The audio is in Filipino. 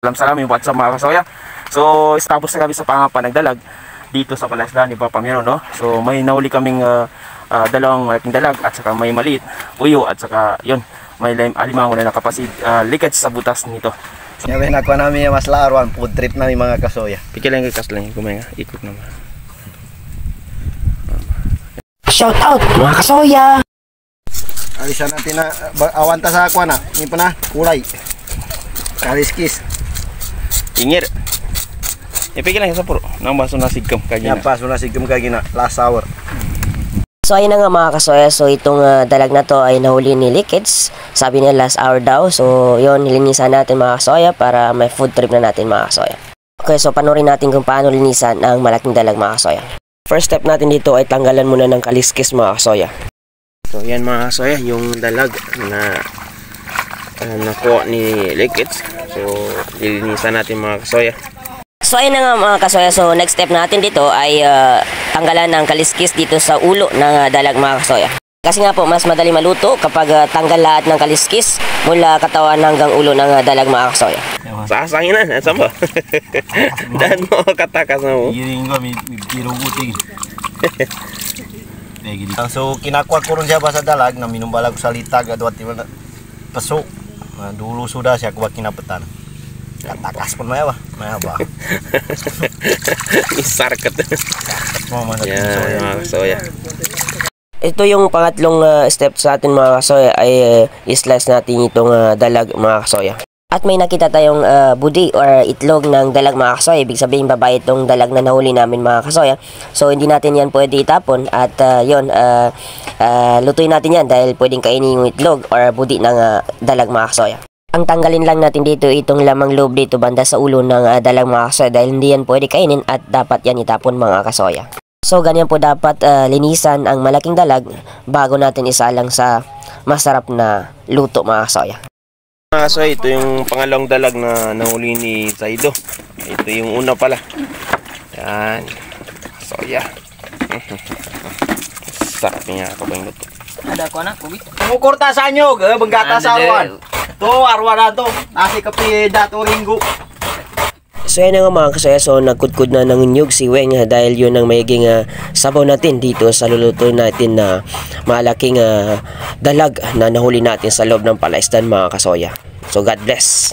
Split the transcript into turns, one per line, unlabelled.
Alam sa namin, what's up mga kasoya? So, tapos na kami sa panagdalag dito sa Palaisdaan ni Papa Miro, no? So, may nahuli kaming dalawang malaking dalag at saka may maliit, uyo at saka yun, may alimango na nakapasid likad sa butas nito.
Ngayon nakuha namin yung mas laruan, food trip namin mga kasoya.
Pikil lang kakas lang, kumain nga, ikot naman.
Shout out mga kasoya!
Alisan natin na, awanta sa aqua na, hindi pa na, kulay. Kaliskis.
Ingir. Ipikil lang sa puro, nang baso na sigkam kagina.
Yan pa, so nasigam kagina, last hour.
So ayun na nga mga kasoya, so itong dalag na to ay nahuli ni Likids. Sabi niya last hour daw, so yun, nilinisan natin mga kasoya para may food trip na natin mga kasoya. Okay, so panurin natin kung paano linisan ang malaking dalag mga kasoya. First step natin dito ay tanggalan muna ng kaliskis mga kasoya.
So yan mga kasoya, yung dalag na nakuha ni Likids. So lilinisan natin mga kasoya.
So ayun na nga mga kasoya, so next step natin dito ay tanggalan ng kaliskis dito sa ulo ng dalag mga kasoya. Kasi nga po mas madali maluto kapag tanggal lahat ng kaliskis mula katawan hanggang ulo ng dalag mga kasoya.
Sasangin na, saan ba? Dan mo katakas na mo.
Giring ko, may pirong uting. So kinakuha ko rin siya ba sa dalag na minumbalag sa litag at wati paso. Dulu sudah siya kuha kinapatan. Katakas pun maya ba?
Isarkat.
Yan,
mga kasoya.
Ito yung pangatlong step sa atin mga kasoya ay i-slice natin itong dalag mga kasoya. At may nakita tayong budi or itlog ng dalag mga kasoya. Ibig sabihin babae itong dalag na nahuli namin mga kasoya. So hindi natin yan pwede itapon at lutuin natin yan dahil pwedeng kainin yung itlog or budi ng dalag mga kasoya. Ang tanggalin lang natin dito itong lamang loob dito banda sa ulo ng dalag mga kasoya dahil hindi yan pwede kainin at dapat yan itapon mga kasoya. So ganyan po dapat linisan ang malaking dalag bago natin isalang sa masarap na luto mga kasoya.
Mga kasoya, ito yung pangalawang dalag na nahuli ni Zaido. Ito yung una pala. Yan. Kasoya. Sarap niya ako ba yung luto.
Ada ko na, kubi.
Kumukurta sa anyog, banggata sa arwan. To, arwan na to. Nasi kapi dato ringgo.
So yan nga mga kasoya, so nagkudkud na ng nyug si Weng dahil yun ang mayiging sabaw natin dito sa luluto natin na malaking dalag na nahuli natin sa loob ng Palaisdaan mga kasoya. So God bless!